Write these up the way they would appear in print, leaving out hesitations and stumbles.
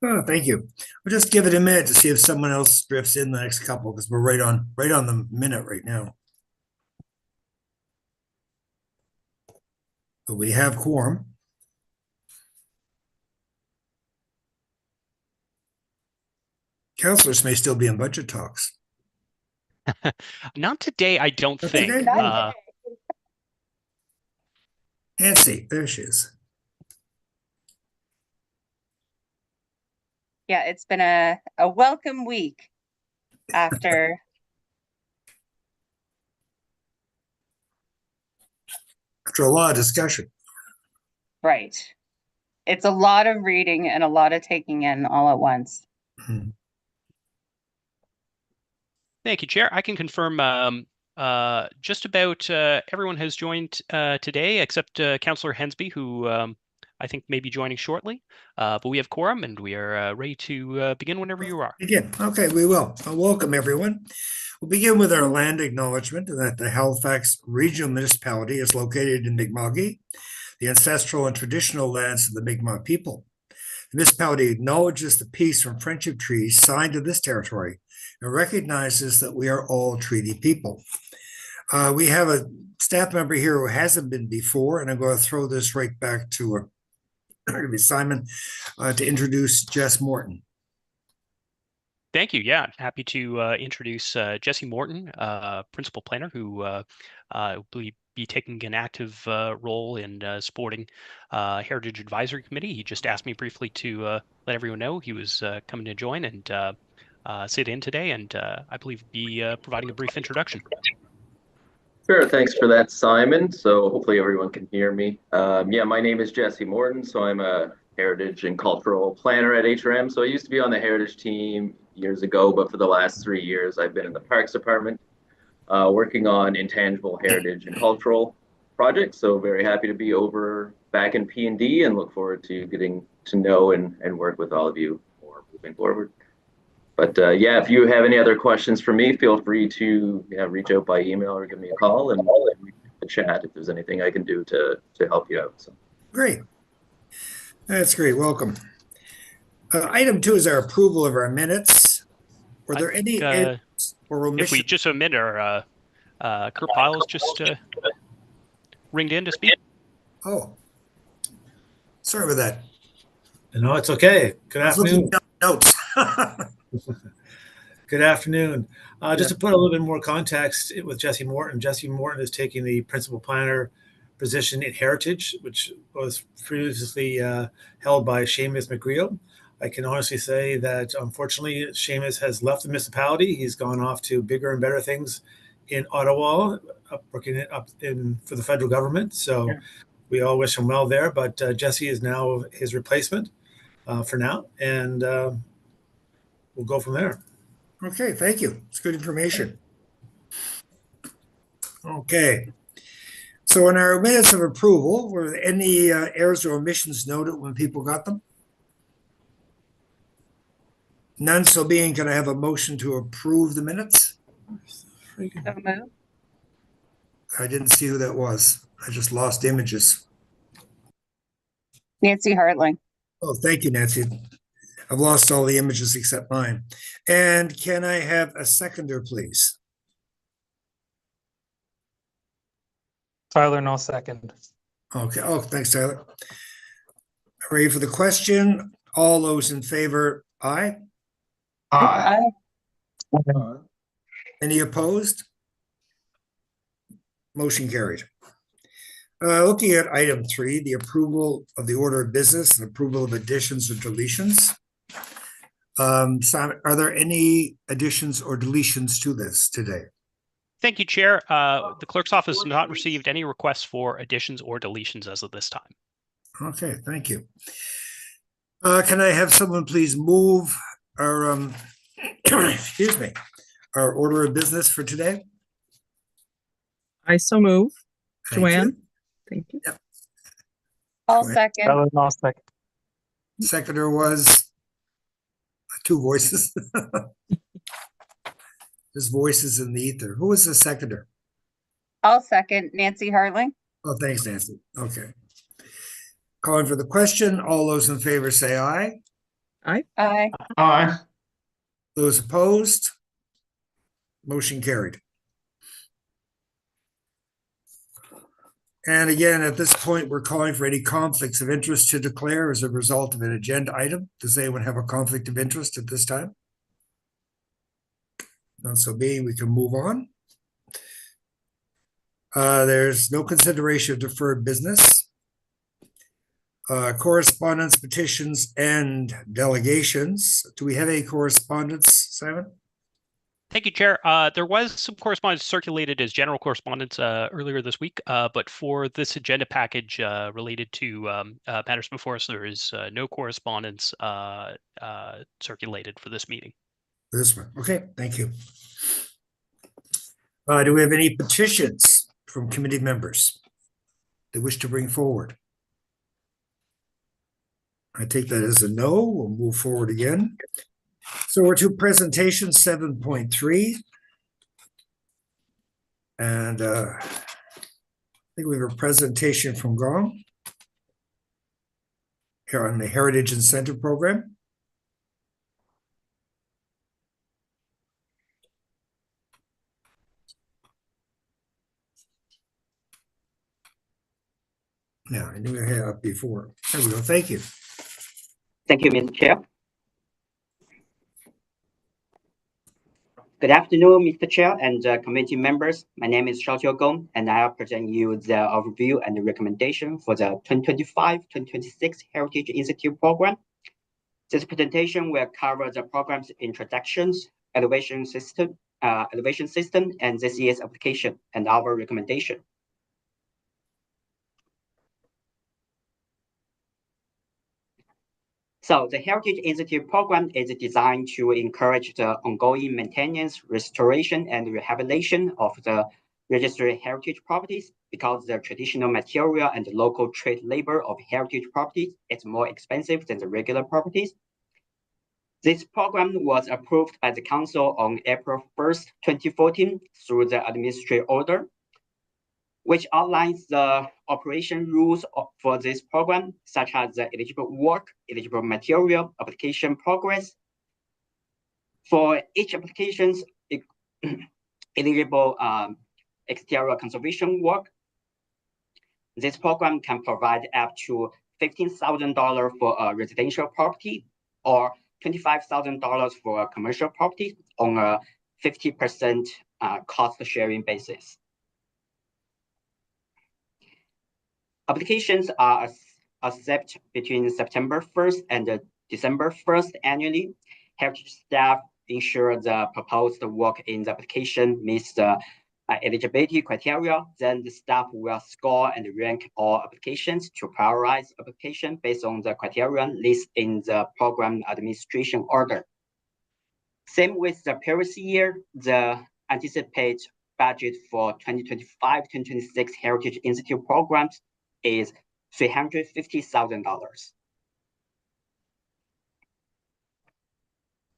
Oh, thank you. We'll just give it a minute to see if someone else drifts in the next couple, because we're right on the minute right now. But we have quorum. Councilors may still be in budget talks. Not today, I don't Not think. today? Nancy, there she is. Yeah, it's been a welcome week after After a lot of discussion. right. It's a lot of reading and a lot of taking in all at once. Thank you, Chair. I can confirm just about everyone has joined today, except Councillor Hensby, who I think may be joining shortly. But we have quorum, and we are ready to begin whenever you are. Begin. Okay, we will. Welcome, everyone. We'll begin with our land acknowledgement that the Halifax Regional Municipality is located in Mi'kma'ki, the ancestral and traditional lands of the Mi'kmaq people. The municipality acknowledges the peace from friendship treaties signed in this territory and recognizes that we are all treaty people. We have a staff member here who hasn't been before, and I'm going to throw this right back to Simon to introduce Jess Morton. Thank you. Yeah, happy to introduce Jesse Morton, principal planner, who will be taking an active role in supporting Heritage Advisory Committee. He just asked me briefly to let everyone know he was coming to join and sit in today, and I believe be providing a brief introduction. Sure, thanks for that, Simon. So hopefully everyone can hear me. Yeah, my name is Jesse Morton, so I'm a heritage and cultural planner at HRM. So I used to be on the heritage team years ago, but for the last 3 years, I've been in the Parks Department, working on intangible heritage and cultural projects. So very happy to be over back in P&D and look forward to getting to know and work with all of you more moving forward. But yeah, if you have any other questions for me, feel free to reach out by email or give me a call, and we can chat if there's anything I can do to help you out. So. Great. That's great. Welcome. Item 2 is our approval of our minutes. Were there any errors or omissions? If we just omit our Kurt Piles just ringed in to speak. Oh, sorry about that. No, it's okay. Good afternoon. Notes. Good afternoon. Just to put a little bit more context with Jesse Morton. Jesse Morton is taking the principal planner position in Heritage, which was previously held by Seamus McGreal. I can honestly say that unfortunately Seamus has left the municipality. He's gone off to bigger and better things in Ottawa, working for the federal government. So we all wish him well there. But Jesse is now his replacement for now, and we'll go from there. Okay, thank you. It's good information. Okay. So in our minutes of approval, were there any errors or omissions noted when people got them? None so being, can I have a motion to approve the minutes? So I didn't see who that was. I just lost images. Nancy Hartling. Oh, thank you, Nancy. I've lost all the images except mine. And can I have a seconder, please? Tyler, no second. Okay. Oh, thanks, Tyler. Ready for the question? All those in favor, aye? Aye. Any opposed? Motion carried. Looking at item 3, the approval of the order of business and approval of additions or deletions. Simon, are there any additions or deletions to this today? Thank you, Chair. The clerk's office has not received any requests for additions or deletions as of this time. Okay, thank you. Can I have someone please move our excuse me, our order of business for today? I so move. Thank Joanne. you. Thank you. Yep. I'll Joanne. second. Tyler, no second. Seconder was 2 voices. There's voices in the ether. Who was the seconder? I'll second. Nancy Hartling. Oh, thanks, Nancy. Okay. Calling for the question. All those in favor say aye. Aye. Aye. Those opposed? Motion carried. And again, at this point, we're calling for any conflicts of interest to declare as a result of an agenda item. Does anyone have a conflict of interest at this time? Not so being, we can move on. There's no consideration of deferred business. Correspondence, petitions, and delegations. Do we have any correspondence, Simon? Thank you, Chair. There was some correspondence circulated as general correspondence earlier this week, but for this agenda package related to matters before us, there is no correspondence circulated for this meeting. This one. Okay, thank you. Do we have any petitions from committee members they wish to bring forward? I take that as a no. We'll move forward again. So we're to presentation 7.3. And I think we have a presentation from Gong here on the Heritage Incentive Program. Yeah, I knew I had it before. There we go. Thank you. Thank you, Mr. Chair. Good afternoon, Mr. Chair and committee members. My name is Xiaoqiu Gong, and I will present you the overview and the recommendation for the 2025-2026 Heritage Institute Program. This presentation will cover the program's introductions, evaluation system, and this year's application, and our recommendation. So the Heritage Institute program is designed to encourage the ongoing maintenance, restoration, and rehabilitation of the registered heritage properties because the traditional material and the local trade labor of heritage properties is more expensive than the regular properties. This program was approved by the Council on April 1st, 2014 through the administrative order, which outlines the operation rules for this program, such as the eligible work, eligible material, application progress. For each application's eligible exterior conservation work, this program can provide up to $15,000 for a residential property or $25,000 for a commercial property on a 50% cost sharing basis. Applications are accepted between September 1st and December 1st annually. Heritage staff ensure the proposed work in the application meets the eligibility criteria. Then the staff will score and rank all applications to prioritize application based on the criterion listed in the program administration order. Same with the previous year, the anticipated budget for 2025-2026 Heritage Institute programs is $350,000.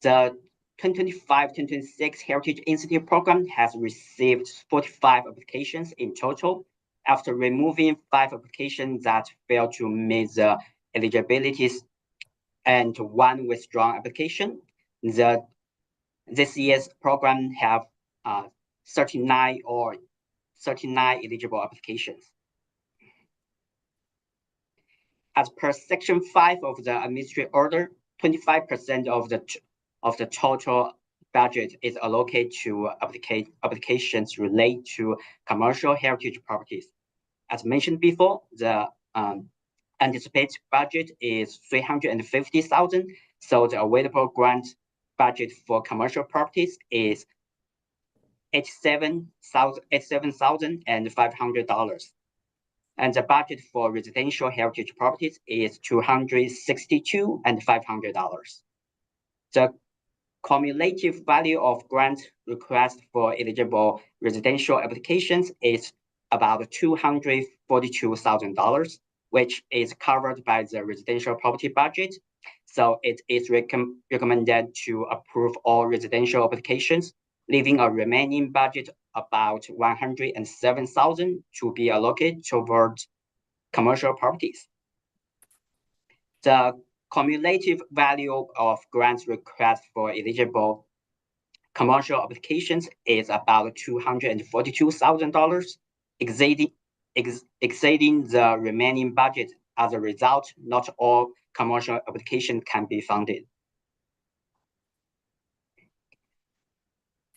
The 2025-2026 Heritage Institute program has received 45 applications in total. After removing 5 applications that failed to meet the eligibilities and 1 withdrawn application, this year's program have 39 eligible applications. As per Section 5 of the administrative order, 25% of the total budget is allocated to applications related to commercial heritage properties. As mentioned before, the anticipated budget is $350,000, so the available grant budget for commercial properties is $87,500. And the budget for residential heritage properties is $262,500. The cumulative value of grant request for eligible residential applications is about $242,000, which is covered by the residential property budget. So it is recommended to approve all residential applications, leaving a remaining budget about $107,000 to be allocated towards commercial properties. The cumulative value of grants request for eligible commercial applications is about $242,000, exceeding the remaining budget. As a result, not all commercial applications can be funded.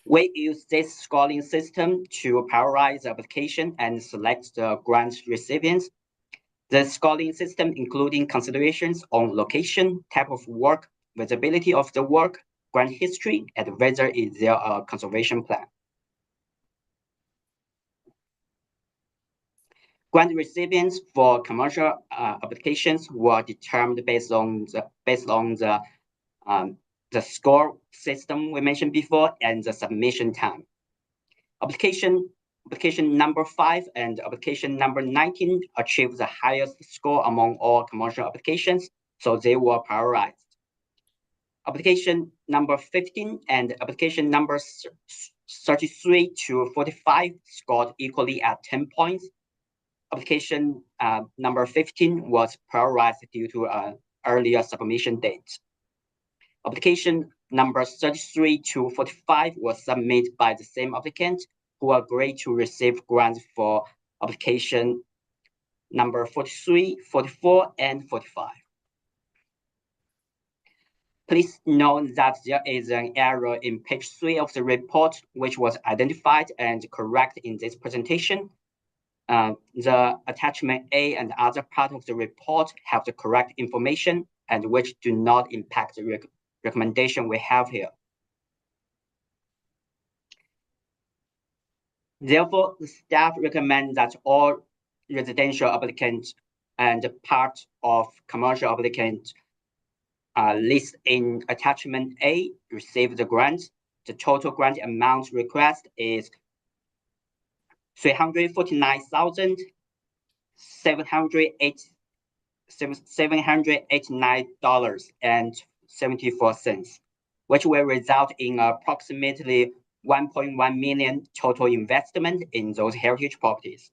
We use this scoring system to prioritize the application and select the grant recipients. The scoring system including considerations on location, type of work, visibility of the work, grant history, and whether is there a conservation plan. Grant recipients for commercial applications were determined based on the score system we mentioned before and the submission time. Application number 5 and application number 19 achieved the highest score among all commercial applications, so they were prioritized. Application number 15 and application number 33 to 45 scored equally at 10 points. Application number 15 was prioritized due to an earlier submission date. Application number 33 to 45 was submitted by the same applicant who agreed to receive grants for application number 43, 44, and 45. Please note that there is an error in page 3 of the report, which was identified and correct in this presentation. The attachment A and other part of the report have the correct information and which do not impact the recommendation we have here. Therefore, the staff recommend that all residential applicants and part of commercial applicants listed in attachment A receive the grant. The total grant amount request is $789.74, which will result in approximately 1.1 million total investment in those heritage properties.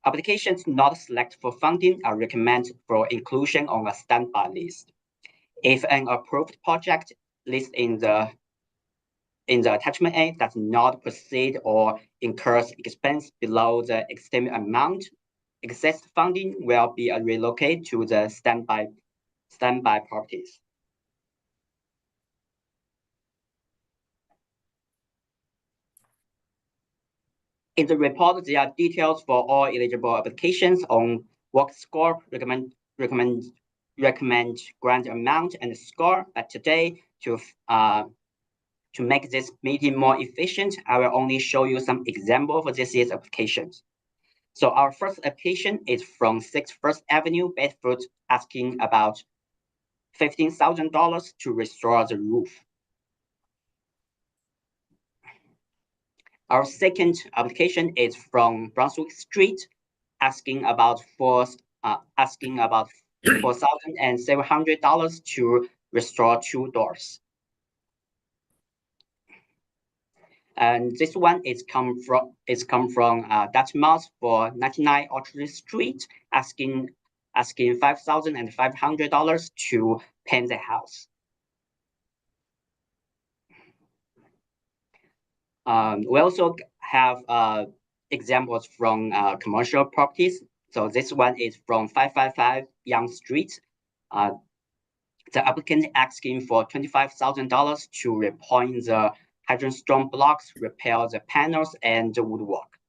Applications not selected for funding are recommended for inclusion on a standby list. If an approved project listed in the attachment A does not proceed or incurs expense below the estimated amount, excess funding will be relocated to the standby properties. In the report, there are details for all eligible applications on work score, recommend grant amount and score. But today, to make this meeting more efficient, I will only show you some examples for this year's applications. So our first application is from 6 First Avenue, Bedford, asking about $15,000 to restore the roof. Our second application is from Brunswick Street, asking about $4,700 to restore 2 doors. And this one is come from Dartmouth for 99 Orchard Street, asking $5,500 to paint the house. We also have examples from commercial properties. So this one is from 555 Young Street. The applicant asking for $25,000 to repoint the hydrogen stone blocks, repair the panels and the woodwork.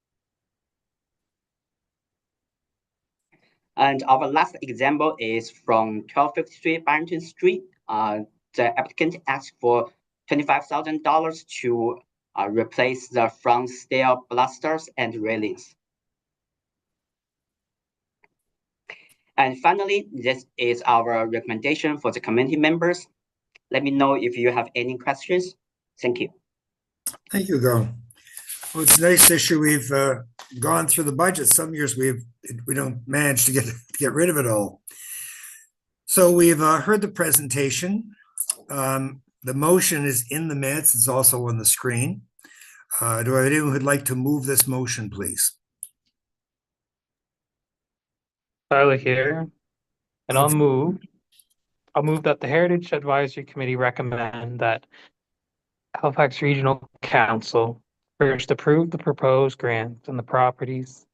And our last example is from 1253 Barrington Street. The applicant asked for $25,000 to replace the front stair balusters and railings. And finally, this is our recommendation for the committee members. Let me know if you have any questions. Thank you. Thank you, Go. Well, it's a nice issue. We've gone through the budget. Some years we don't manage to get rid of it all. So we've heard the presentation. The motion is in the minutes. It's also on the screen. Do I have anyone who'd like to move this motion, please? Tyler here, and I'll move I'll move that the Heritage Advisory Committee recommend that Halifax Regional Council first approve the proposed grants and the properties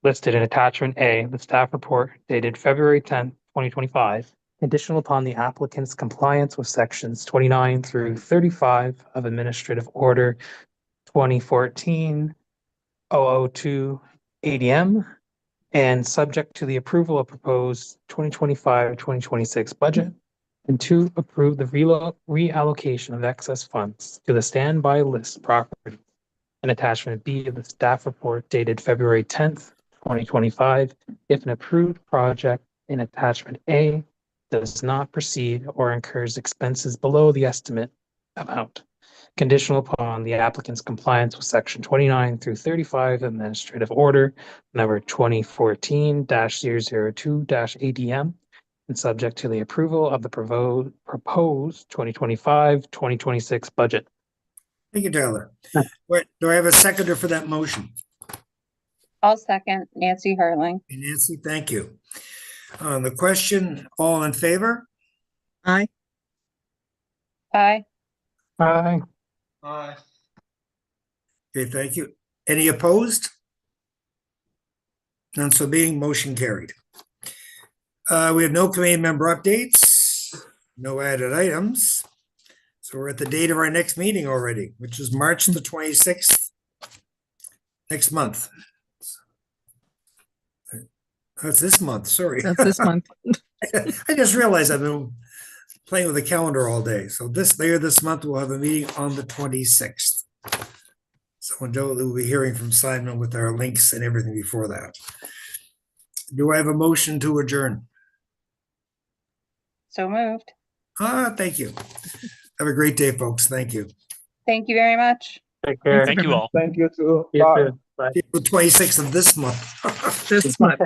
listed in attachment A, the staff report dated February 10th, 2025, conditional upon the applicant's compliance with sections 29 through 35 of Administrative Order 2014-002 ADM, and subject to the approval of proposed 2025-2026 budget, and 2, approve the reallocation of excess funds to the standby list property and attachment B of the staff report dated February 10th, 2025, if an approved project in attachment A does not proceed or incurs expenses below the estimate amount, conditional upon the applicant's compliance with section 29 through 35 Administrative Order number 2014-002 ADM, and subject to the approval of the proposed 2025-2026 budget. Thank you, Tyler. Wait, do I have a seconder for that motion? I'll second Nancy Herling. Nancy, thank you. On the question, all in favor? Aye. Aye. Aye. Aye. Okay, thank you. Any opposed? None so being, motion carried. We have no committee member updates, no added items. So we're at the date of our next meeting already, which is March the 26th, next month. That's this month, sorry. That's this month. I just realized I've been playing with the calendar all day. So later this month, we'll have a meeting on the 26th. So we'll be hearing from Simon with our links and everything before that. Do I have a motion to adjourn? So moved. Thank you. Have a great day, folks. Thank you. Thank you very much. Take care. Thank you all. Thank you too. You Bye. too. Bye. The 26th of this month. This month.